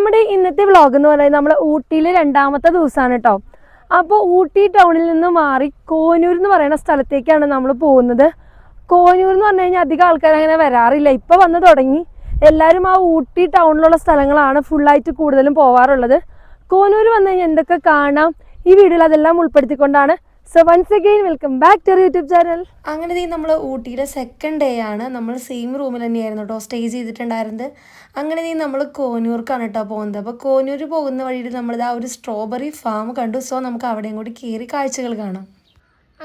നമ്മുടെ ഇന്നത്തെ വ്ളോഗ് എന്ന് പറയുന്നത് നമ്മൾ ഊട്ടിയിലെ രണ്ടാമത്തെ ദിവസമാണ് കേട്ടോ. അപ്പോൾ ഊട്ടി ടൗണിൽ നിന്ന് മാറി കോനൂർ എന്ന് പറയുന്ന സ്ഥലത്തേക്കാണ് നമ്മൾ പോകുന്നത്. കോനൂർ എന്ന് പറഞ്ഞു കഴിഞ്ഞാൽ അധികം ആൾക്കാർ അങ്ങനെ വരാറില്ല, ഇപ്പോൾ വന്ന് തുടങ്ങി. എല്ലാവരും ആ ഊട്ടി ടൗണിലുള്ള സ്ഥലങ്ങളാണ് ഫുള്ളായിട്ട് കൂടുതലും പോവാറുള്ളത്. കോനൂർ വന്നു കഴിഞ്ഞാൽ എന്തൊക്കെ കാണാം ഈ വീഡിയോയിൽ അതെല്ലാം ഉൾപ്പെടുത്തിക്കൊണ്ടാണ്. So once again welcome back to YouTube channel. അങ്ങനെ നമ്മൾ ഊട്ടിയുടെ സെക്കൻഡ് ഡേ ആണ്. നമ്മൾ സെയിം റൂമിൽ തന്നെയായിരുന്നു കേട്ടോ സ്റ്റേ ചെയ്തിട്ടുണ്ടായിരുന്നത്. അങ്ങനെ നമ്മൾ കോനൂർക്കാണ് കേട്ടോ പോകുന്നത്. അപ്പോൾ കോനൂർ പോകുന്ന വഴിയിൽ നമ്മളിതാ ഒരു സ്ട്രോബെറി ഫാം കണ്ടു. സോ നമുക്ക് അവിടെയും കൂടി കയറി കാഴ്ചകൾ കാണാം.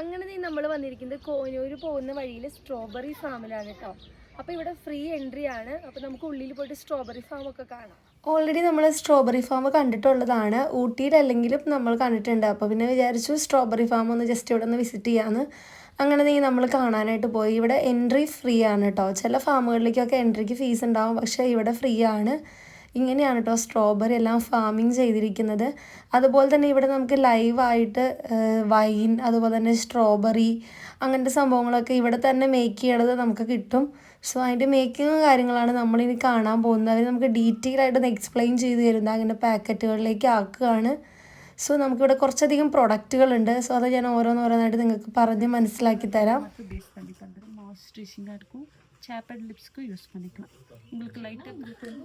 അങ്ങനെ നമ്മൾ വന്നിരിക്കുന്നത് കോനൂർ പോകുന്ന വഴിയിൽ സ്ട്രോബെറി ഫാമിലാണ് കേട്ടോ. അപ്പോൾ ഇവിടെ ഫ്രീ എൻട്രി ആണ്. അപ്പോൾ നമുക്ക് ഉള്ളിൽ പോയിട്ട് സ്ട്രോബെറി ഫാം ഒക്കെ കാണാം. ഓൾറെഡി നമ്മൾ സ്ട്രോബെറി ഫാം കണ്ടിട്ടുള്ളതാണ്, ഊട്ടിയിലല്ലെങ്കിലും നമ്മൾ കണ്ടിട്ടുണ്ട്. അപ്പോൾ പിന്നെ വിചാരിച്ചു സ്ട്രോബെറി ഫാം ഒന്ന് ജസ്റ്റ് ഇവിടെ ഒന്ന് വിസിറ്റ് ചെയ്യാമെന്ന്. അങ്ങനെ നമ്മൾ കാണാനായിട്ട് പോയി. ഇവിടെ എൻട്രി ഫ്രീ ആണ് കേട്ടോ. ചില ഫാമുകളിലേക്കൊക്കെ എൻട്രിക്ക് ഫീസ് ഉണ്ടാവും, പക്ഷേ ഇവിടെ ഫ്രീ ആണ്. ഇങ്ങനെയാണ് കേട്ടോ സ്ട്രോബെറി എല്ലാം ഫാമിങ് ചെയ്തിരിക്കുന്നത്. അതുപോലെ തന്നെ ഇവിടെ നമുക്ക് ലൈവായിട്ട് വൈൻ, അതുപോലെ തന്നെ സ്ട്രോബെറി അങ്ങനത്തെ സംഭവങ്ങളൊക്കെ ഇവിടെ തന്നെ മേക്ക് ചെയ്യണത് നമുക്ക് കിട്ടും. സോ അതിൻ്റെ മേക്കിങ്ങും കാര്യങ്ങളാണ് നമ്മളിനി കാണാൻ പോകുന്നത്. അവർ നമുക്ക് ഡീറ്റെയിൽ ആയിട്ടൊന്ന് എക്സ്പ്ലെയിൻ ചെയ്ത് തരുന്നത് അങ്ങനെ പാക്കറ്റുകളിലേക്ക് ആക്കുകയാണ്. സോ നമുക്കിവിടെ കുറച്ചധികം പ്രൊഡക്റ്റുകളുണ്ട്. സോ അത് ഞാൻ ഓരോന്നോരോന്നായിട്ട് നിങ്ങൾക്ക് പറഞ്ഞ് മനസ്സിലാക്കി தராம். மாய்ஸ்சரைசிங்காக இருக்கும். சாப்பட் லிப்ஸ்க்கு யூஸ் பண்ணிக்கலாம். உங்களுக்கு லைட்டாக கொடுக்குறது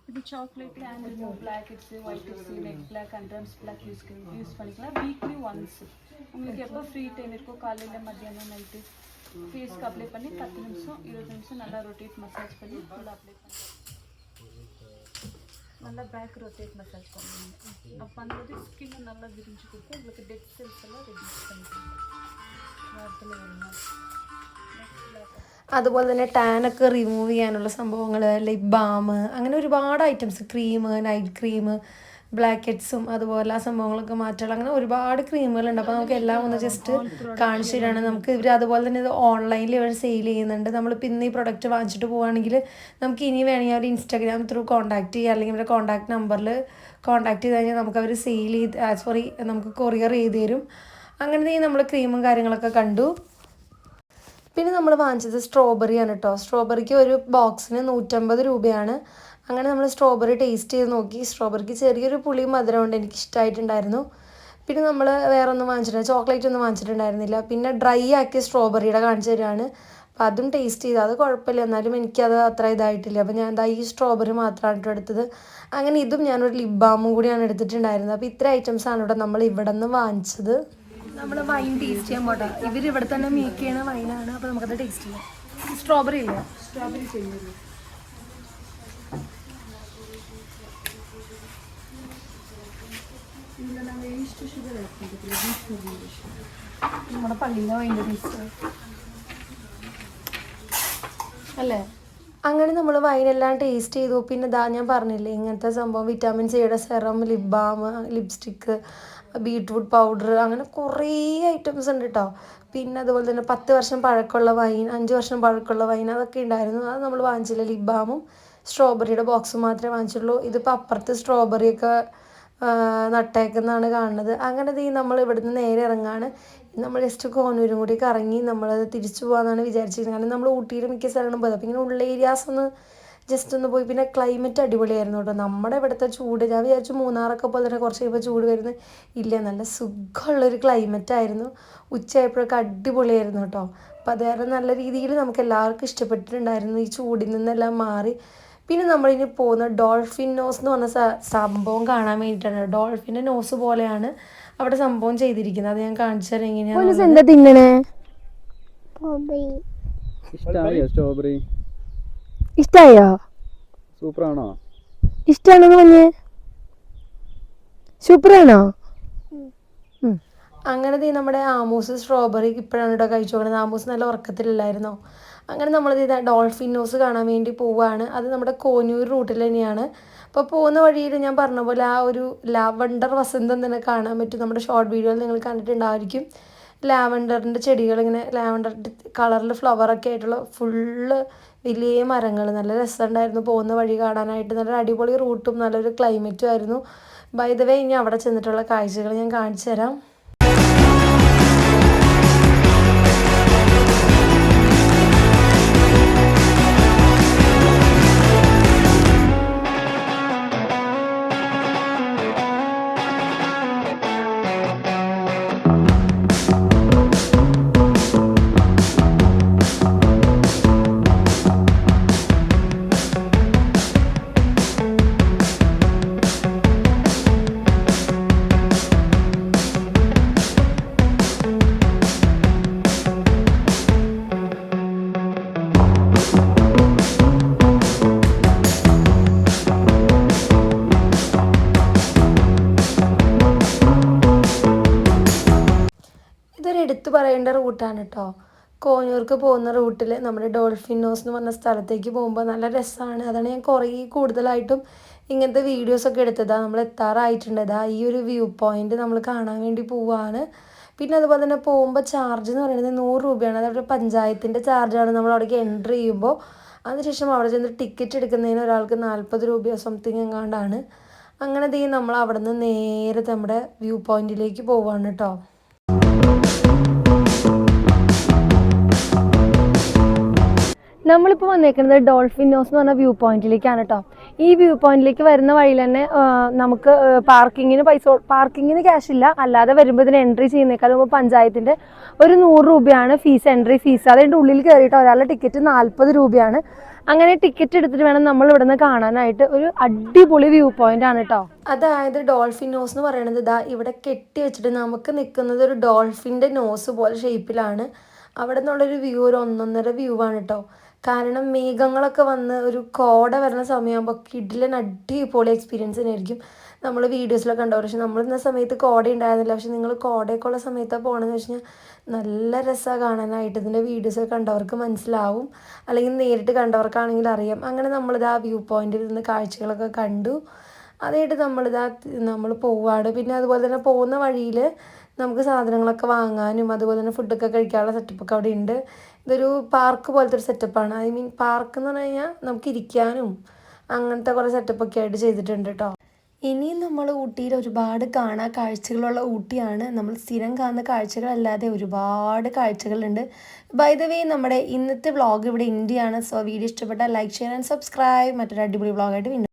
இது chocolate and black heads, white heads, neck black, underarms black use பண்ணிக்கலாம். வீக்லி ஒன்ஸ் உங்களுக்கு எப்போ ஃப்ரீ டைம் இருக்கோ காலையில் மத்தியானம் நைட்டு ஃபேஸ்க்கு அப்ளை பண்ணி 10 நிமிஷம் 20 நிமிஷம் நல்லா ரொட்டேட் மசாஜ் பண்ணி ஃபுல்லாக அப்ளை பண்ணி நல்லா பேக் ரொட்டேட் மசாஜ் பண்ணுவீங்க. அப்போ பண்ணும்போது ஸ்கின் நல்லா விரிஞ்சு கொடுக்கும். உங்களுக்கு டெட் செல்ஸ் எல்லாம் ரெடியூஸ் பண்ணிக்கலாம். வாரத்தில் ஒரு நாள். അതുപോലെ തന്നെ ടാനൊക്കെ റിമൂവ് ചെയ്യാനുള്ള സംഭവങ്ങൾ, ലിപ് ബാം, അങ്ങനെ ഒരുപാട് items, cream, night cream, black ഹെഡ്സും അതുപോലെ ആ സംഭവങ്ങളൊക്കെ മാറ്റുള്ള അങ്ങനെ ഒരുപാട് ക്രീമുകളുണ്ട്. അപ്പോൾ നമുക്ക് എല്ലാം ഒന്ന് ജസ്റ്റ് കാണിച്ചു തരാണ്. നമുക്ക് ഇവർ അതുപോലെ തന്നെ ഇത് ഓൺലൈനിൽ ഇവർ സെയിൽ ചെയ്യുന്നുണ്ട്. നമ്മളിപ്പോൾ ഇന്ന് ഈ പ്രൊഡക്റ്റ് വാങ്ങിച്ചിട്ട് പോവുകയാണെങ്കിൽ നമുക്ക് ഇനി വേണമെങ്കിൽ അവർ ഇൻസ്റ്റാഗ്രാം ത്രൂ കോൺടാക്ട് ചെയ്യുക, അല്ലെങ്കിൽ അവരുടെ കോൺടാക്ട് നമ്പറിൽ കോൺടാക്ട് ചെയ്ത് കഴിഞ്ഞാൽ നമുക്ക് അവർ സെയിൽ ചെയ്ത് നമുക്ക് കൊറിയർ ചെയ്ത് തരും. അങ്ങനെ നമ്മൾ ക്രീമും കാര്യങ്ങളൊക്കെ കണ്ടു. പിന്നെ നമ്മൾ വാങ്ങിച്ചത് സ്ട്രോബെറിയാണ് കേട്ടോ. സ്ട്രോബെറിക്ക് ഒരു ബോക്സിന് 150 രൂപയാണ്. അങ്ങനെ നമ്മൾ സ്ട്രോബെറി ടേസ്റ്റ് ചെയ്ത് നോക്കി. സ്ട്രോബെറിക്ക് ചെറിയൊരു പുളിയും മധുരമുണ്ട്, എനിക്ക് ഇഷ്ടമായിട്ടുണ്ടായിരുന്നു. പിന്നെ നമ്മൾ വേറെ ഒന്നും വാങ്ങിച്ചിട്ടില്ല, ചോക്ലേറ്റ് ഒന്നും വാങ്ങിച്ചിട്ടുണ്ടായിരുന്നില്ല. പിന്നെ ഡ്രൈ ആക്കിയ സ്ട്രോബെറിയുടെ കാണിച്ചു തരാണ്. അപ്പോൾ അതും ടേസ്റ്റ് ചെയ്ത് അത് കുഴപ്പമില്ല, എന്നാലും എനിക്കത് അത്ര ഇതായിട്ടില്ല. അപ്പോൾ ഞാൻ ഈ സ്ട്രോബെറി മാത്രമാണ് എടുത്തത്. അങ്ങനെ ഇതും ഞാനൊരു ലിപ് ബാമും കൂടിയാണ് എടുത്തിട്ടുണ്ടായിരുന്നത്. അപ്പോൾ ഇത്ര ഐറ്റംസാണ് ഇവിടെ നമ്മൾ ഇവിടെ നിന്ന് വാങ്ങിച്ചത്. നമ്മൾ വൈൻ ടേസ്റ്റ് ചെയ്യാൻ പോട്ടെ. ഇവർ ഇവിടെ തന്നെ മേക്ക് ചെയ്യണ വൈനാണ്. അപ്പോൾ നമുക്കത് ടേസ്റ്റ് ചെയ്യാം. സ്ട്രോബെറി ഇല്ല, സ്ട്രോബെറി ചെയ്യുന്നത് നമ്മുടെ പള്ളിയിലെ വൈൻ്റെ ടേസ്റ്റ് അല്ലേ. അങ്ങനെ നമ്മൾ വൈനെല്ലാം ടേസ്റ്റ് ചെയ്തു. പിന്നെ ഞാൻ പറഞ്ഞില്ലേ ഇങ്ങനത്തെ സംഭവം, വിറ്റാമിൻ സിയുടെ serum, lip balm, lipstick, beetroot powder, അങ്ങനെ കുറേ ഐറ്റംസ് ഉണ്ട് കേട്ടോ. പിന്നെ അതുപോലെ തന്നെ 10 വർഷം പഴക്കമുള്ള വൈൻ, 5 വർഷം പഴക്കമുള്ള വൈൻ, അതൊക്കെ ഉണ്ടായിരുന്നു. അത് നമ്മൾ വാങ്ങിച്ചില്ല. ലിപ് ബാമും സ്ട്രോബെറിയുടെ ബോക്സും മാത്രമേ വാങ്ങിച്ചുള്ളൂ. ഇതിപ്പോൾ അപ്പുറത്ത് സ്ട്രോബെറിയൊക്കെ നട്ടേക്കുന്നതാണ് കാണുന്നത്. അങ്ങനെ നമ്മൾ ഇവിടുന്ന് നേരെ ഇറങ്ങാണ്. നമ്മൾ ജസ്റ്റ് കോനൂരും കൂടി കറങ്ങി നമ്മളത് തിരിച്ചു പോകാമെന്നാണ് വിചാരിച്ചിരുന്നത്. കാരണം നമ്മൾ ഊട്ടിയിൽ മിക്ക സ്ഥലങ്ങളും പോയത്. അപ്പോൾ ഇങ്ങനെ ഉള്ള ഏരിയാസ് ഒന്ന് ജസ്റ്റ് ഒന്ന് പോയി. പിന്നെ ക്ലൈമറ്റ് അടിപൊളിയായിരുന്നു കേട്ടോ. നമ്മുടെ ഇവിടുത്തെ ചൂട് ഞാൻ വിചാരിച്ചു മൂന്നാറൊക്കെ പോലെ തന്നെ കുറച്ച് കഴിയുമ്പോൾ ചൂട് വരുന്നത് ഇല്ല, നല്ല സുഖമുള്ളൊരു ക്ലൈമറ്റ് ആയിരുന്നു. ഉച്ചയായപ്പോഴൊക്കെ അടിപൊളിയായിരുന്നു കേട്ടോ. അപ്പോൾ അത് കാരണം നല്ല രീതിയിൽ നമുക്ക് എല്ലാവർക്കും ഇഷ്ടപ്പെട്ടിട്ടുണ്ടായിരുന്നു ഈ ചൂടിൽ നിന്നെല്ലാം മാറി. പിന്നെ നമ്മളിനി പോകുന്ന ഡോൾഫിൻ നോസ് എന്ന് പറഞ്ഞ സംഭവം കാണാൻ വേണ്ടിയിട്ടാണ്. ഡോൾഫിൻ്റെ നോസ് പോലെയാണ് അവിടെ സംഭവം ചെയ്തിരിക്കുന്നത്. അത് ഞാൻ കാണിച്ചു തരാം എങ്ങനെയാണ്. ഇഷ്ടായോ? സൂപ്പറാണോ? ഇഷ്ടാണോ പറഞ്ഞേ? സൂപ്പറാണോ? അങ്ങനെ നമ്മുടെ ആമൂസ് സ്ട്രോബെറി ഇപ്പോഴാണ് ഇവിടെ കഴിച്ചു നോക്കുന്നത്. ആമൂസ് നല്ല ഉറക്കത്തിലില്ലായിരുന്നോ. അങ്ങനെ നമ്മളിത് ഡോൾഫിൻ നോസ് കാണാൻ വേണ്ടി പോവുകയാണ്. അത് നമ്മുടെ കോനൂർ റൂട്ടിൽ തന്നെയാണ്. അപ്പോൾ പോകുന്ന വഴിയിൽ ഞാൻ പറഞ്ഞ പോലെ ആ ഒരു ലാവണ്ടർ വസന്തം തന്നെ കാണാൻ പറ്റും. നമ്മുടെ ഷോർട്ട് വീഡിയോയിൽ നിങ്ങൾ കണ്ടിട്ടുണ്ടായിരിക്കും. ലാവണ്ടറിൻ്റെ ചെടികൾ, ഇങ്ങനെ ലാവണ്ടറിൻ്റെ കളറിൽ ഫ്ലവറൊക്കെ ആയിട്ടുള്ള ഫുള്ള് വലിയ മരങ്ങൾ, നല്ല രസമുണ്ടായിരുന്നു പോകുന്ന വഴി കാണാനായിട്ട്. നല്ലൊരു അടിപൊളി റൂട്ടും നല്ലൊരു ക്ലൈമറ്റും ആയിരുന്നു. ബൈ ദ വേ ഇനി അവിടെ ചെന്നിട്ടുള്ള കാഴ്ചകൾ ഞാൻ കാണിച്ചു തരാം. പറയേണ്ട റൂട്ടാണ് കേട്ടോ. കോനൂർക്ക് പോകുന്ന റൂട്ടിൽ നമ്മുടെ ഡോൾഫിനോസ് എന്ന് പറഞ്ഞ സ്ഥലത്തേക്ക് പോകുമ്പോൾ നല്ല രസമാണ്. അതാണ് ഞാൻ കൂടുതലായിട്ടും ഇങ്ങനത്തെ വീഡിയോസൊക്കെ എടുത്തതാണ്. നമ്മൾ എത്താറായിട്ടുണ്ട്. ഈ ഒരു വ്യൂ പോയിന്റ് നമ്മൾ കാണാൻ വേണ്ടി പോവുകയാണ്. പിന്നെ അതുപോലെ തന്നെ പോകുമ്പോൾ ചാർജ് എന്ന് പറയുന്നത് 100 രൂപയാണ്. അതവരുടെ പഞ്ചായത്തിൻ്റെ ചാർജാണ് നമ്മൾ അവിടേക്ക് എൻട്രി ചെയ്യുമ്പോൾ. അതിനുശേഷം അവിടെ ചെന്ന് ടിക്കറ്റ് എടുക്കുന്നതിന് ഒരാൾക്ക് 40 രൂപയോ സംതിങ് എങ്ങാണ്ടാണ്. അങ്ങനെ നമ്മൾ അവിടെ നിന്ന് നേരെ നമ്മുടെ വ്യൂ പോയിന്റിലേക്ക് പോവുകയാണ് കേട്ടോ. നമ്മളിപ്പോൾ വന്നേക്കുന്നത് ഡോൾഫിനോസ് എന്ന് പറഞ്ഞ വ്യൂ പോയിന്റിലേക്കാണ് കേട്ടോ. ഈ വ്യൂ പോയിന്റിലേക്ക് വരുന്ന വഴിയിൽ തന്നെ നമുക്ക് പാർക്കിങ്ങിന് ക്യാഷ് ഇല്ല. അല്ലാതെ വരുമ്പോൾ ഇതിന് എൻട്രി ചെയ്യുന്നേക്കാളും മുമ്പ് പഞ്ചായത്തിൻ്റെ ഒരു 100 രൂപയാണ് എൻട്രി ഫീസ്. അതിൻ്റെ ഉള്ളിൽ കയറിയിട്ട് ഒരാളുടെ ടിക്കറ്റ് 40 രൂപയാണ്. അങ്ങനെ ടിക്കറ്റ് എടുത്തിട്ട് വേണം നമ്മൾ ഇവിടെ നിന്ന് കാണാനായിട്ട്. ഒരു അടിപൊളി വ്യൂ പോയിന്റ് ആണ് കേട്ടോ. അതായത് ഡോൾഫിനോസ് എന്ന് പറയുന്നത് ഇവിടെ കെട്ടി വെച്ചിട്ട് നമുക്ക് നിൽക്കുന്നത് ഒരു ഡോൾഫിൻ്റെ നോസ് പോലെ ഷേപ്പിലാണ്. അവിടെ നിന്നുള്ളൊരു വ്യൂ ഒരു 1.5 വ്യൂ ആണ് കേട്ടോ. കാരണം മേഘങ്ങളൊക്കെ വന്ന് ഒരു കോട വരുന്ന സമയമാകുമ്പോൾ കിടിലൻ അടിപൊളി എക്സ്പീരിയൻസ് തന്നെയായിരിക്കും. നമ്മൾ വീഡിയോസിലൊക്കെ കണ്ടു. പക്ഷെ നമ്മൾ ഇന്ന സമയത്ത് കോട ഉണ്ടായിരുന്നില്ല. പക്ഷെ നിങ്ങൾ കോടയൊക്കെ ഉള്ള സമയത്താണ് പോകണമെന്ന് വെച്ച് കഴിഞ്ഞാൽ നല്ല രസമാണ് കാണാനായിട്ട്. ഇതിൻ്റെ വീഡിയോസൊക്കെ കണ്ടവർക്ക് മനസ്സിലാവും, അല്ലെങ്കിൽ നേരിട്ട് കണ്ടവർക്കാണെങ്കിൽ അറിയാം. അങ്ങനെ നമ്മളിതാ വ്യൂ പോയിന്റിൽ നിന്ന് കാഴ്ചകളൊക്കെ കണ്ടു. അതായിട്ട് നമ്മൾ പോവാണ്. പിന്നെ അതുപോലെ തന്നെ പോകുന്ന വഴിയിൽ നമുക്ക് സാധനങ്ങളൊക്കെ വാങ്ങാനും അതുപോലെ തന്നെ ഫുഡൊക്കെ കഴിക്കാനുള്ള സെറ്റപ്പൊക്കെ അവിടെ ഉണ്ട്. ഇതൊരു പാർക്ക് പോലത്തെ ഒരു സെറ്റപ്പാണ്. പാർക്ക് എന്ന് പറഞ്ഞു കഴിഞ്ഞാൽ നമുക്ക് ഇരിക്കാനും അങ്ങനത്തെ കുറേ സെറ്റപ്പൊക്കെ ആയിട്ട് ചെയ്തിട്ടുണ്ട് കേട്ടോ. ഇനിയും നമ്മൾ ഊട്ടിയിൽ ഒരുപാട് കാണാൻ കാഴ്ചകളുള്ള ഊട്ടിയാണ്. നമ്മൾ സ്ഥിരം കാണുന്ന കാഴ്ചകളല്ലാതെ ഒരുപാട് കാഴ്ചകളുണ്ട്. ബൈ ദ വേ, നമ്മുടെ ഇന്നത്തെ വ്ളോഗ് ഇവിടെ ഇന്ത്യയാണ്. സോ വീഡിയോ ഇഷ്ടപ്പെട്ടാൽ ലൈക്ക്, ഷെയർ ആൻഡ് സബ്സ്ക്രൈബ്. മറ്റൊരു അടിപൊളി വ്ളോഗായിട്ട് വീണ്ടും